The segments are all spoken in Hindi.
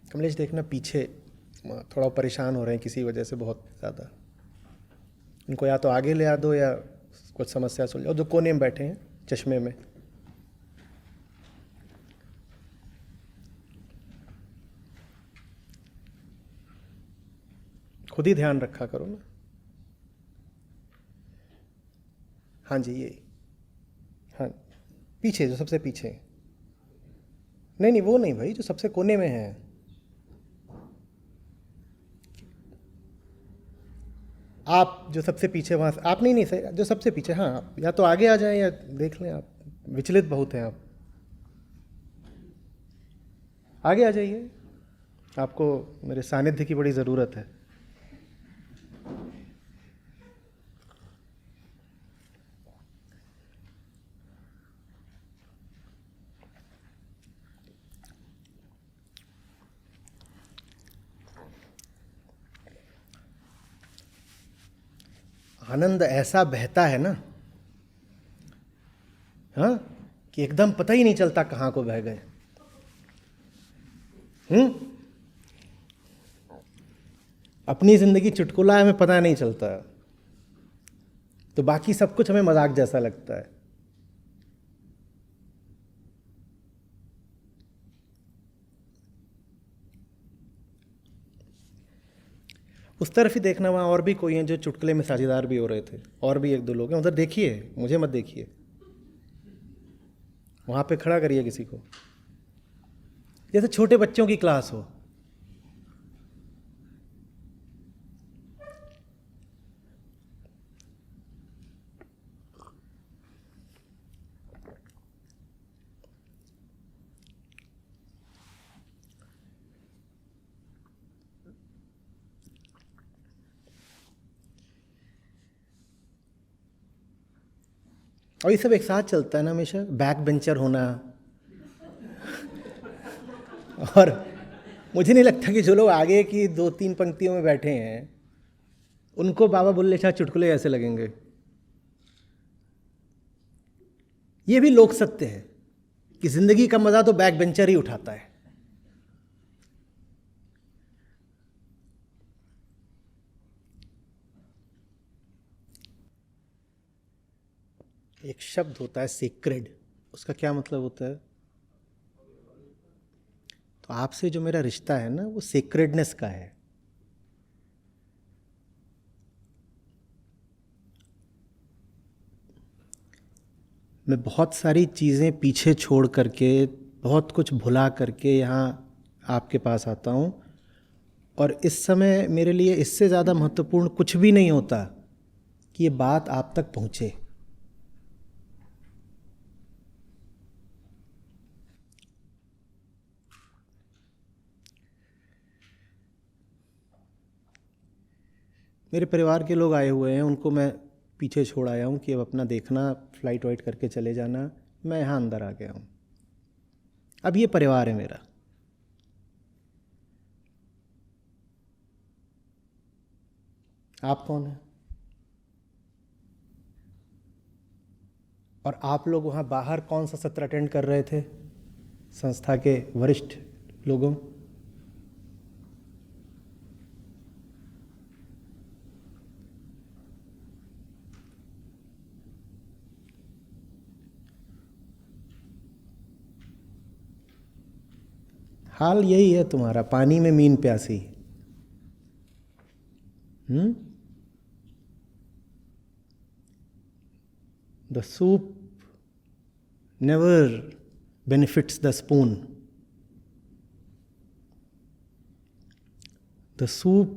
कमलेश देखना पीछे थोड़ा परेशान हो रहे हैं किसी वजह से बहुत ज़्यादा। उनको या तो आगे ले आ दो या कुछ समस्या सुलझाओ। जो कोने में बैठे हैं चश्मे में, खुद ही ध्यान रखा करो ना। हाँ जी, ये हाँ, पीछे जो सबसे पीछे। नहीं नहीं, वो नहीं भाई, जो सबसे कोने में है। आप जो सबसे पीछे वहाँ से, आप नहीं नहीं सही, जो सबसे पीछे, हाँ आप या तो आगे आ जाएं या देख लें। आप विचलित बहुत हैं आप, आगे आ जाइए। आपको मेरे सानिध्य की बड़ी ज़रूरत है। आनंद ऐसा बहता है ना, हाँ, कि एकदम पता ही नहीं चलता कहाँ को बह गए। अपनी ज़िंदगी चुटकुला है, हमें पता नहीं चलता, तो बाकी सब कुछ हमें मजाक जैसा लगता है। उस तरफ ही देखना, वहाँ और भी कोई हैं जो चुटकुले में साझेदार भी हो रहे थे, और भी एक दो लोग हैं उधर। देखिए, मुझे मत देखिए, वहाँ पे खड़ा करिए किसी को, जैसे छोटे बच्चों की क्लास हो। और ये सब एक साथ चलता है ना हमेशा, बैक बेंचर होना। और मुझे नहीं लगता कि जो लोग आगे की दो तीन पंक्तियों में बैठे हैं उनको बाबा बुल्ले शाह चुटकुले ऐसे लगेंगे। ये भी लोक सत्य है कि जिंदगी का मजा तो बैक बेंचर ही उठाता है। एक शब्द होता है सेक्रेड, उसका क्या मतलब होता है? तो आपसे जो मेरा रिश्ता है ना, वो सेक्रेडनेस का है। मैं बहुत सारी चीज़ें पीछे छोड़ करके, बहुत कुछ भुला करके यहाँ आपके पास आता हूँ, और इस समय मेरे लिए इससे ज़्यादा महत्वपूर्ण कुछ भी नहीं होता कि ये बात आप तक पहुँचे। मेरे परिवार के लोग आए हुए हैं, उनको मैं पीछे छोड़ आया हूँ कि अब अपना देखना, फ्लाइट वाइट करके चले जाना। मैं यहाँ अंदर आ गया हूँ, अब ये परिवार है मेरा। आप कौन हैं? और आप लोग वहाँ बाहर कौन सा सत्र अटेंड कर रहे थे संस्था के वरिष्ठ लोगों? हाल यही है तुम्हारा, पानी में मीन प्यासी। The soup never benefits the spoon. The soup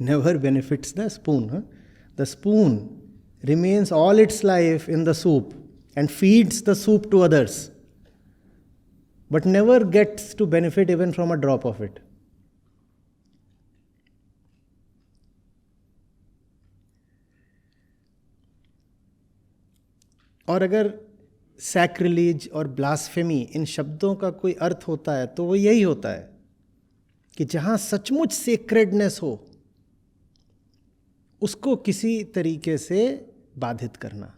never benefits the spoon. Huh? The spoon remains all its life in the soup and feeds the soup to others, but never gets to benefit even from a drop of it. और अगर सैक्रिलीज और ब्लास्फेमी इन शब्दों का कोई अर्थ होता है तो वो यही होता है कि जहाँ सचमुच सेक्रेडनेस हो उसको किसी तरीके से बाधित करना।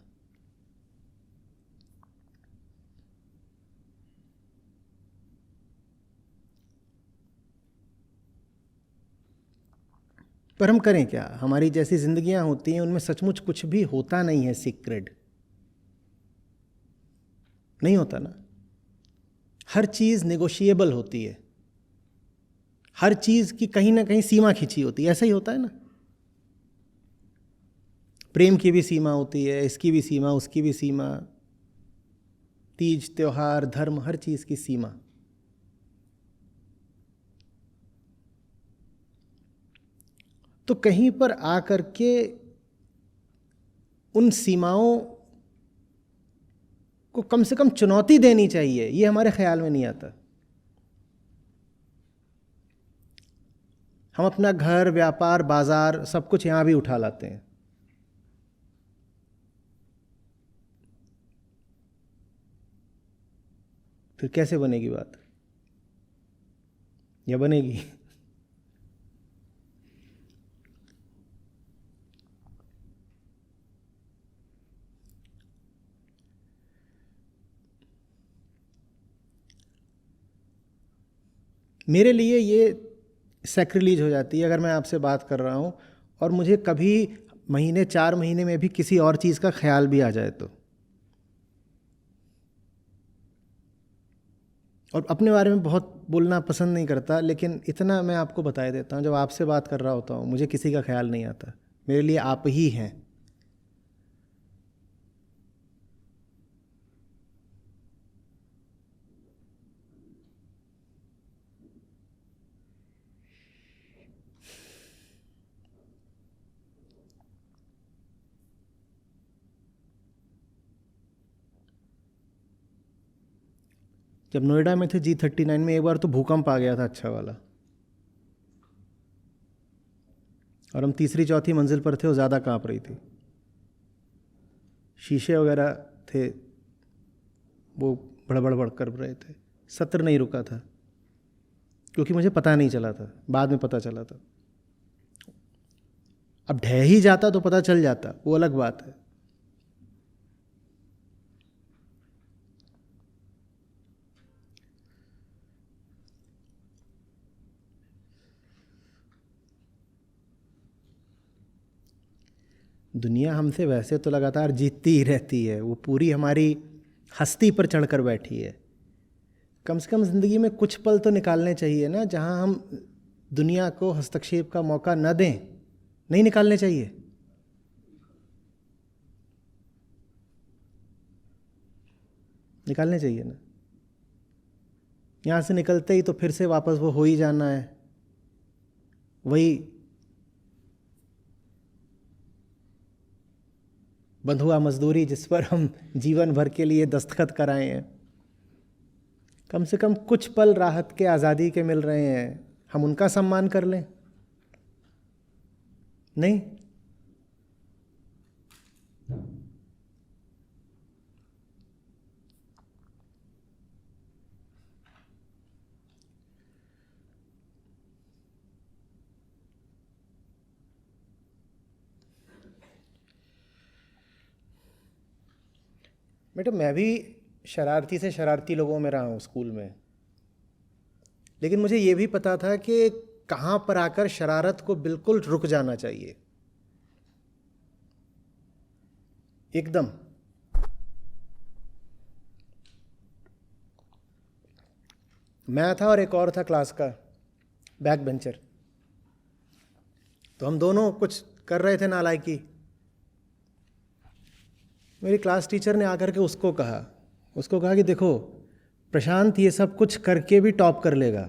पर हम करें क्या? हमारी जैसी जिंदगियां होती हैं उनमें सचमुच कुछ भी होता नहीं है सीक्रेट, नहीं होता ना। हर चीज़ नेगोशिएबल होती है, हर चीज़ की कहीं ना कहीं सीमा खींची होती है। ऐसा ही होता है ना, प्रेम की भी सीमा होती है, इसकी भी सीमा, उसकी भी सीमा, तीज त्योहार धर्म, हर चीज़ की सीमा। तो कहीं पर आकर के उन सीमाओं को कम से कम चुनौती देनी चाहिए, ये हमारे ख्याल में नहीं आता। हम अपना घर, व्यापार, बाजार, सब कुछ यहां भी उठा लाते हैं। फिर कैसे बनेगी बात? या बनेगी? मेरे लिए ये सैक्रिलीज हो जाती है अगर मैं आपसे बात कर रहा हूँ और मुझे कभी महीने, 4 महीने में भी किसी और चीज़ का ख्याल भी आ जाए तो। और अपने बारे में बहुत बोलना पसंद नहीं करता, लेकिन इतना मैं आपको बता देता हूँ, जब आपसे बात कर रहा होता हूँ मुझे किसी का ख्याल नहीं आता, मेरे लिए आप ही हैं। जब नोएडा में थे G39 में, एक बार तो भूकंप आ गया था अच्छा वाला, और हम तीसरी चौथी मंजिल पर थे और ज़्यादा कांप रही थी। शीशे वगैरह थे वो बड़बड़ कर रहे थे। सत्र नहीं रुका था क्योंकि मुझे पता नहीं चला था, बाद में पता चला था। अब ढह ही जाता तो पता चल जाता, वो अलग बात है। दुनिया हमसे वैसे तो लगातार जीतती ही रहती है, वो पूरी हमारी हस्ती पर चढ़कर बैठी है। कम से कम ज़िंदगी में कुछ पल तो निकालने चाहिए ना जहां हम दुनिया को हस्तक्षेप का मौका न दें। नहीं निकालने चाहिए? निकालने चाहिए ना। यहाँ से निकलते ही तो फिर से वापस वो हो ही जाना है, वही बंधुआ मजदूरी जिस पर हम जीवन भर के लिए दस्तखत कराए हैं। कम से कम कुछ पल राहत के, आज़ादी के मिल रहे हैं, हम उनका सम्मान कर लें। नहीं? बेटा, मैं भी शरारती से शरारती लोगों में रहा हूँ स्कूल में, लेकिन मुझे ये भी पता था कि कहाँ पर आकर शरारत को बिल्कुल रुक जाना चाहिए, एकदम। मैं था और एक और था क्लास का बैक बेंचर, तो हम दोनों कुछ कर रहे थे नालायकी। मेरी क्लास टीचर ने आकर के उसको कहा कि देखो प्रशांत, ये सब कुछ करके भी टॉप कर लेगा,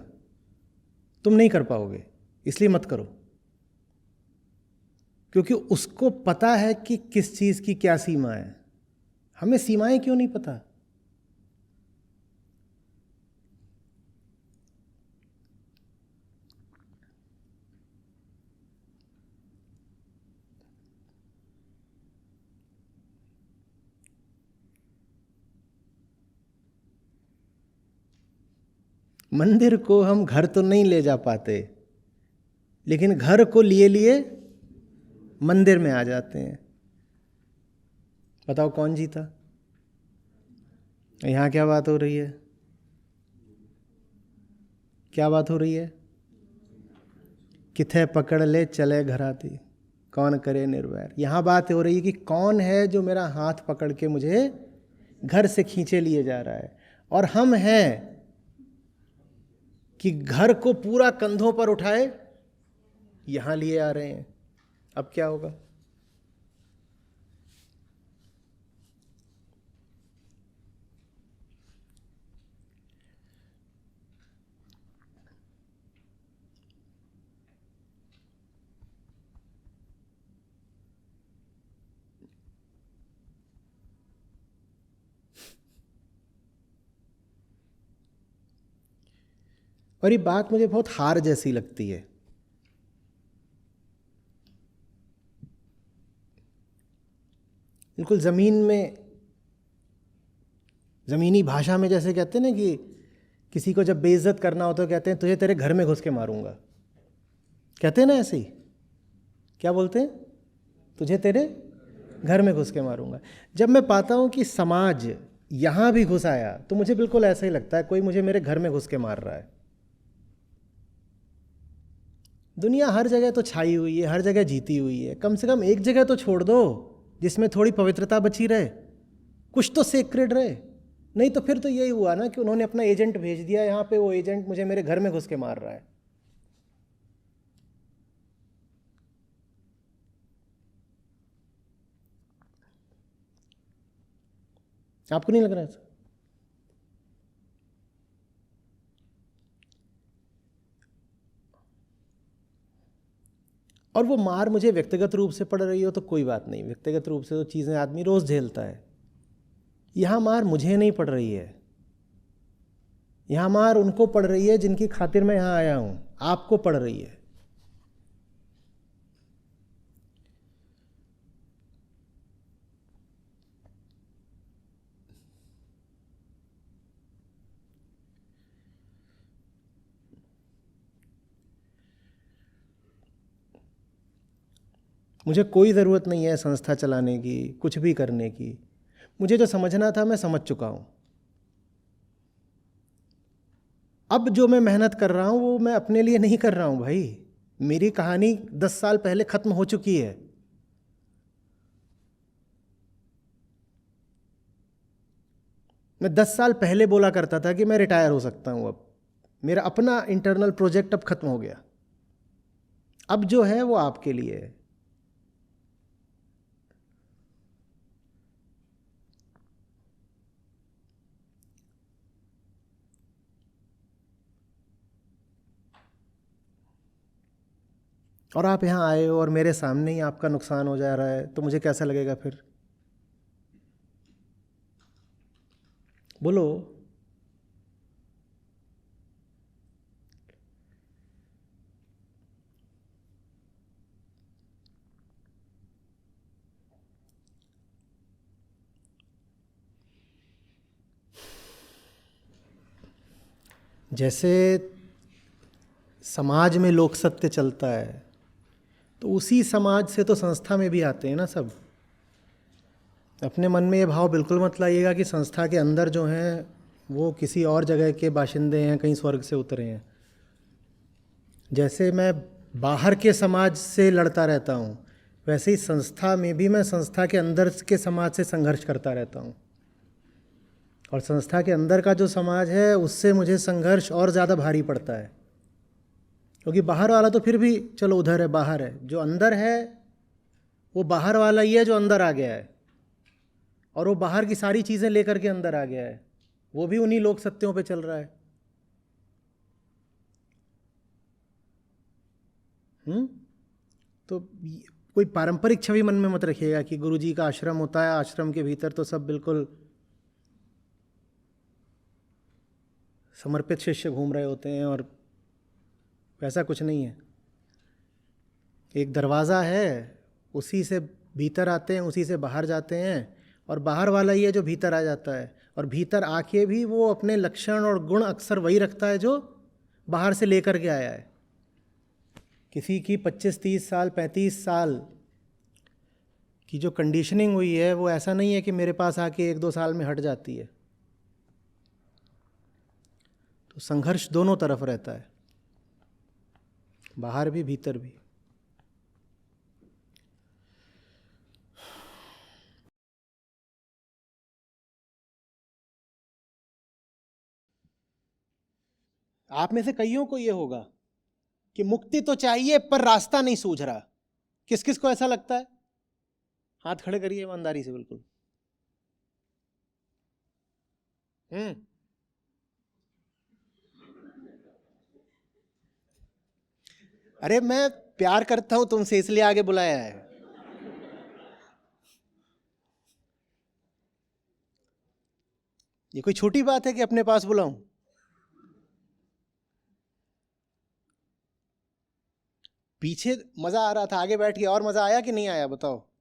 तुम नहीं कर पाओगे, इसलिए मत करो। क्योंकि उसको पता है कि किस चीज़ की क्या सीमा है। हमें सीमाएं क्यों नहीं पता? मंदिर को हम घर तो नहीं ले जा पाते, लेकिन घर को लिए लिए मंदिर में आ जाते हैं। बताओ कौन जीता? यहाँ क्या बात हो रही है? क्या बात हो रही है? किथे पकड़ ले चले घराती, कौन करे निर्वैर। यहाँ बात हो रही है कि कौन है जो मेरा हाथ पकड़ के मुझे घर से खींचे लिए जा रहा है। और हम हैं कि घर को पूरा कंधों पर उठाए यहाँ लिए आ रहे हैं। अब क्या होगा? और ये बात मुझे बहुत हार जैसी लगती है। बिल्कुल ज़मीन में, ज़मीनी भाषा में जैसे कहते हैं ना कि किसी को जब बेइज्जत करना हो तो कहते हैं तुझे तेरे घर में घुस के मारूंगा। कहते हैं ना ऐसे ही, क्या बोलते हैं? तुझे तेरे घर में घुस के मारूंगा। जब मैं पाता हूँ कि समाज यहाँ भी घुस आया तो मुझे बिल्कुल ऐसा ही लगता है कोई मुझे मेरे घर में घुस के मार रहा है। दुनिया हर जगह तो छाई हुई है, हर जगह जीती हुई है, कम से कम एक जगह तो छोड़ दो जिसमें थोड़ी पवित्रता बची रहे, कुछ तो सेक्रेड रहे। नहीं तो फिर तो यही हुआ ना कि उन्होंने अपना एजेंट भेज दिया यहाँ पे, वो एजेंट मुझे मेरे घर में घुस के मार रहा है। आपको नहीं लग रहा है? और वो मार मुझे व्यक्तिगत रूप से पड़ रही हो तो कोई बात नहीं, व्यक्तिगत रूप से तो चीज़ें आदमी रोज़ झेलता है। यहाँ मार मुझे नहीं पड़ रही है, यहाँ मार उनको पड़ रही है जिनकी खातिर मैं यहाँ आया हूँ। आपको पड़ रही है। मुझे कोई ज़रूरत नहीं है संस्था चलाने की, कुछ भी करने की। मुझे जो समझना था मैं समझ चुका हूँ। अब जो मैं मेहनत कर रहा हूँ वो मैं अपने लिए नहीं कर रहा हूँ भाई। मेरी कहानी 10 साल पहले ख़त्म हो चुकी है। मैं 10 साल पहले बोला करता था कि मैं रिटायर हो सकता हूँ। अब मेरा अपना इंटरनल प्रोजेक्ट अब ख़त्म हो गया। अब जो है वो आपके लिए है। और आप यहाँ आए हो और मेरे सामने ही आपका नुकसान हो जा रहा है तो मुझे कैसा लगेगा फिर? बोलो। जैसे समाज में लोक सत्य चलता है तो उसी समाज से तो संस्था में भी आते हैं ना सब। अपने मन में ये भाव बिल्कुल मत लाइएगा कि संस्था के अंदर जो हैं वो किसी और जगह के बाशिंदे हैं, कहीं स्वर्ग से उतरे हैं। जैसे मैं बाहर के समाज से लड़ता रहता हूँ वैसे ही संस्था में भी मैं संस्था के अंदर के समाज से संघर्ष करता रहता हूँ। और संस्था के अंदर का जो समाज है उससे मुझे संघर्ष और ज़्यादा भारी पड़ता है, क्योंकि बाहर वाला तो फिर भी चलो उधर है, बाहर है। जो अंदर है वो बाहर वाला ही है जो अंदर आ गया है, और वो बाहर की सारी चीज़ें लेकर के अंदर आ गया है। वो भी उन्हीं लोक सत्यों पे चल रहा है। तो कोई पारंपरिक छवि मन में मत रखिएगा कि गुरुजी का आश्रम होता है, आश्रम के भीतर तो सब बिल्कुल समर्पित शिष्य घूम रहे होते हैं, और वैसा कुछ नहीं है। एक दरवाज़ा है, उसी से भीतर आते हैं, उसी से बाहर जाते हैं, और बाहर वाला ही है जो भीतर आ जाता है। और भीतर आके भी वो अपने लक्षण और गुण अक्सर वही रखता है जो बाहर से लेकर के आया है। किसी की 25-30 साल 35 साल की जो कंडीशनिंग हुई है वो ऐसा नहीं है कि मेरे पास आके 1-2 साल में हट जाती है। तो संघर्ष दोनों तरफ रहता है। बाहर भी भीतर भी। आप में से कईयों को ये होगा कि मुक्ति तो चाहिए पर रास्ता नहीं सूझ रहा। किस किस को ऐसा लगता है? हाथ खड़े करिए ईमानदारी से, बिल्कुल। अरे मैं प्यार करता हूं तुमसे, इसलिए आगे बुलाया है। ये कोई छोटी बात है कि अपने पास बुलाऊं? पीछे मजा आ रहा था, आगे बैठ के और मजा आया कि नहीं आया बताओ?